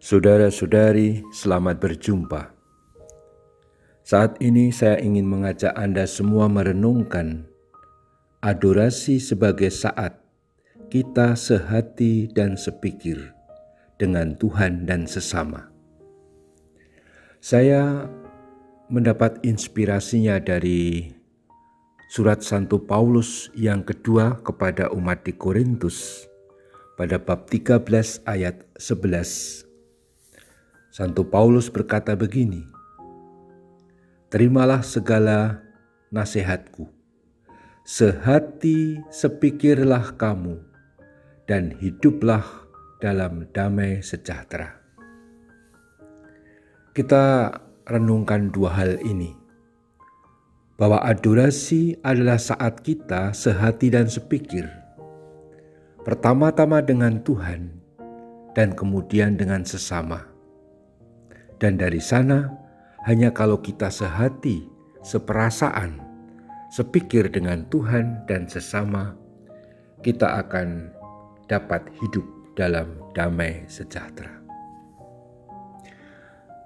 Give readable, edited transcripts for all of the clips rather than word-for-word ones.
Saudara-saudari, selamat berjumpa. Saat ini saya ingin mengajak Anda semua merenungkan adorasi sebagai saat kita sehati dan sepikir dengan Tuhan dan sesama. Saya mendapat inspirasinya dari surat Santo Paulus yang kedua kepada umat di Korintus pada bab 13 ayat 11. Santo Paulus berkata begini, "Terimalah segala nasihatku, sehati sepikirlah kamu, dan hiduplah dalam damai sejahtera." Kita renungkan dua hal ini, bahwa adorasi adalah saat kita sehati dan sepikir, pertama-tama dengan Tuhan dan kemudian dengan sesama. Dan dari sana, hanya kalau kita sehati, seperasaan, sepikir dengan Tuhan dan sesama, kita akan dapat hidup dalam damai sejahtera.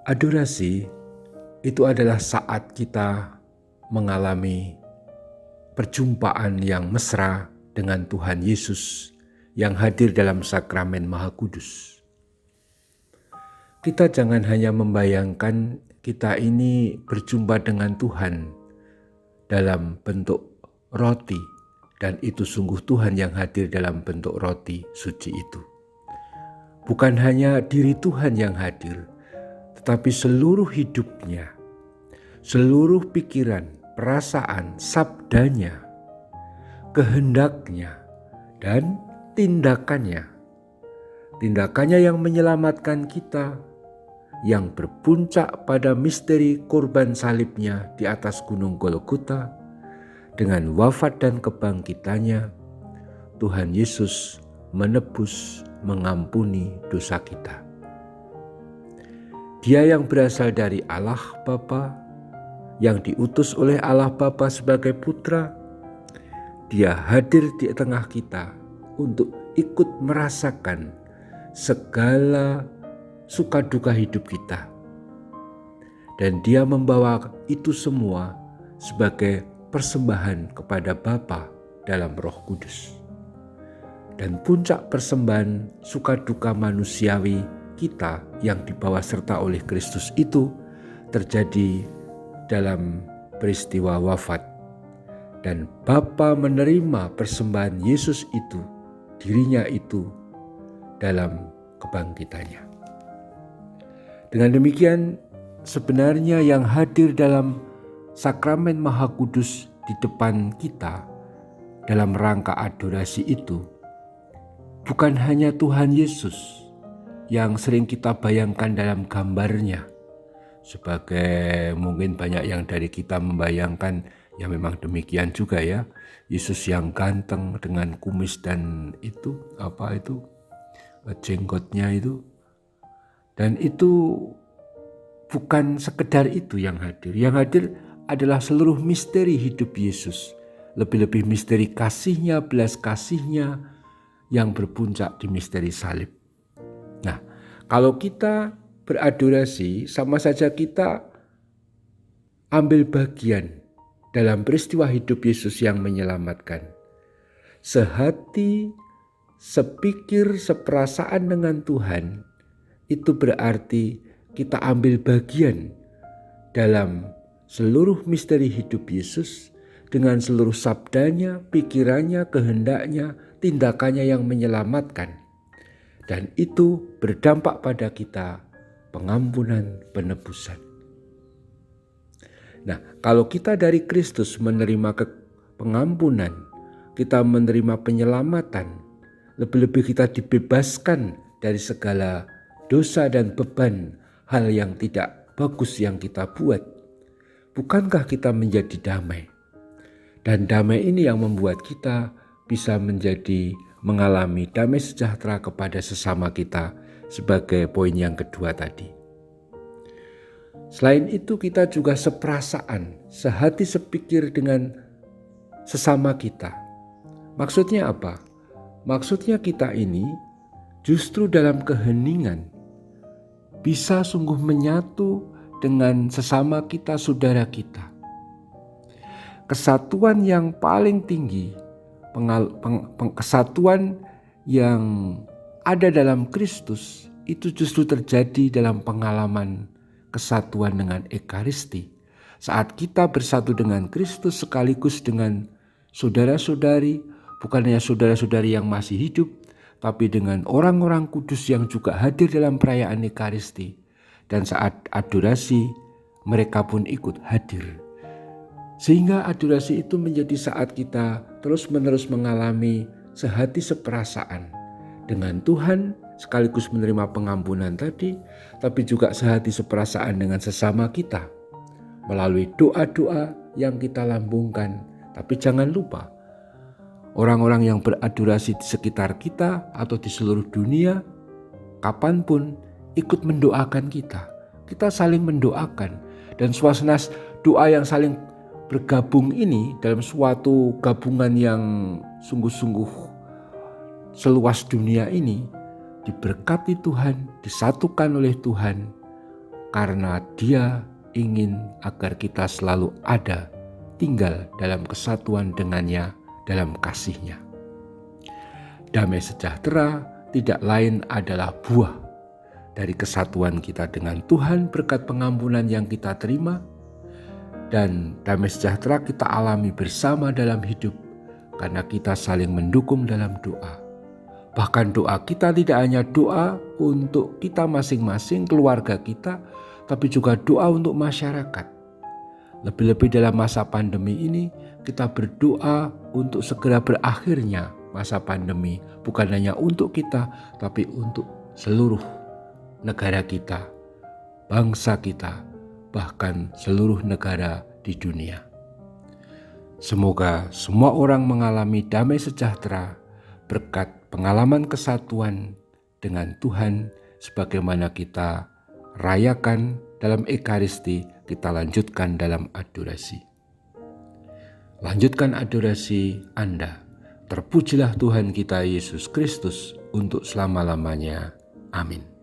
Adorasi itu adalah saat kita mengalami perjumpaan yang mesra dengan Tuhan Yesus yang hadir dalam sakramen Maha Kudus. Kita jangan hanya membayangkan kita ini berjumpa dengan Tuhan dalam bentuk roti, dan itu sungguh Tuhan yang hadir dalam bentuk roti suci itu. Bukan hanya diri Tuhan yang hadir, tetapi seluruh hidupnya, seluruh pikiran, perasaan, sabdanya, kehendaknya, dan tindakannya. Tindakannya yang menyelamatkan kita, yang berpuncak pada misteri korban salibnya di atas gunung Golgota. Dengan wafat dan kebangkitannya, Tuhan Yesus menebus, mengampuni dosa kita. Dia yang berasal dari Allah Bapa, yang diutus oleh Allah Bapa sebagai putra, dia hadir di tengah kita untuk ikut merasakan segala suka duka hidup kita. Dan dia membawa itu semua sebagai persembahan kepada Bapa dalam Roh Kudus. Dan puncak persembahan suka duka manusiawi kita yang dibawa serta oleh Kristus itu terjadi dalam peristiwa wafat. Dan Bapa menerima persembahan Yesus itu, dirinya itu, dalam kebangkitannya. Dengan demikian, sebenarnya yang hadir dalam sakramen Maha Kudus di depan kita dalam rangka adorasi itu bukan hanya Tuhan Yesus yang sering kita bayangkan dalam gambarnya, sebagai mungkin banyak yang dari kita membayangkan, ya memang demikian juga ya, Yesus yang ganteng dengan kumis dan jenggotnya itu. Dan itu bukan sekedar itu yang hadir. Yang hadir adalah seluruh misteri hidup Yesus. Lebih-lebih misteri kasihnya, belas kasihnya yang berpuncak di misteri salib. Nah, kalau kita beradorasi, sama saja kita ambil bagian dalam peristiwa hidup Yesus yang menyelamatkan. Sehati, sepikir, seperasaan dengan Tuhan, itu berarti kita ambil bagian dalam seluruh misteri hidup Yesus dengan seluruh sabdanya, pikirannya, kehendaknya, tindakannya yang menyelamatkan. Dan itu berdampak pada kita pengampunan, penebusan. Nah, kalau kita dari Kristus menerima pengampunan, kita menerima penyelamatan, lebih-lebih kita dibebaskan dari segala dosa dan beban hal yang tidak bagus yang kita buat. Bukankah kita menjadi damai? Dan damai ini yang membuat kita bisa mengalami damai sejahtera kepada sesama kita, sebagai poin yang kedua tadi. Selain itu, kita juga seperasaan, sehati sepikir dengan sesama kita. Maksudnya apa? Maksudnya kita ini justru dalam keheningan, bisa sungguh menyatu dengan sesama kita, saudara kita. Kesatuan yang paling tinggi, kesatuan yang ada dalam Kristus itu justru terjadi dalam pengalaman kesatuan dengan Ekaristi. Saat kita bersatu dengan Kristus sekaligus dengan saudara-saudari, bukan hanya saudara-saudari yang masih hidup, tapi dengan orang-orang kudus yang juga hadir dalam perayaan Ekaristi. Dan saat adorasi, mereka pun ikut hadir. Sehingga adorasi itu menjadi saat kita terus-menerus mengalami sehati seperasaan dengan Tuhan, sekaligus menerima pengampunan tadi, tapi juga sehati seperasaan dengan sesama kita melalui doa-doa yang kita lambungkan. Tapi jangan lupa, orang-orang yang beradorasi di sekitar kita atau di seluruh dunia, kapanpun ikut mendoakan kita. Kita saling mendoakan, dan suasana doa yang saling bergabung ini dalam suatu gabungan yang sungguh-sungguh seluas dunia ini diberkati Tuhan, disatukan oleh Tuhan, karena Dia ingin agar kita selalu ada, tinggal dalam kesatuan dengannya, dalam kasih-Nya. Damai sejahtera tidak lain adalah buah dari kesatuan kita dengan Tuhan berkat pengampunan yang kita terima, dan damai sejahtera kita alami bersama dalam hidup karena kita saling mendukung dalam doa. Bahkan doa kita tidak hanya doa untuk kita masing-masing, keluarga kita, tapi juga doa untuk masyarakat. Lebih-lebih dalam masa pandemi ini, kita berdoa untuk segera berakhirnya masa pandemi. Bukan hanya untuk kita, tapi untuk seluruh negara kita, bangsa kita, bahkan seluruh negara di dunia. Semoga semua orang mengalami damai sejahtera berkat pengalaman kesatuan dengan Tuhan sebagaimana kita rayakan dalam Ekaristi, kita lanjutkan dalam adorasi. Lanjutkan adorasi Anda. Terpujilah Tuhan kita Yesus Kristus untuk selama-lamanya. Amin.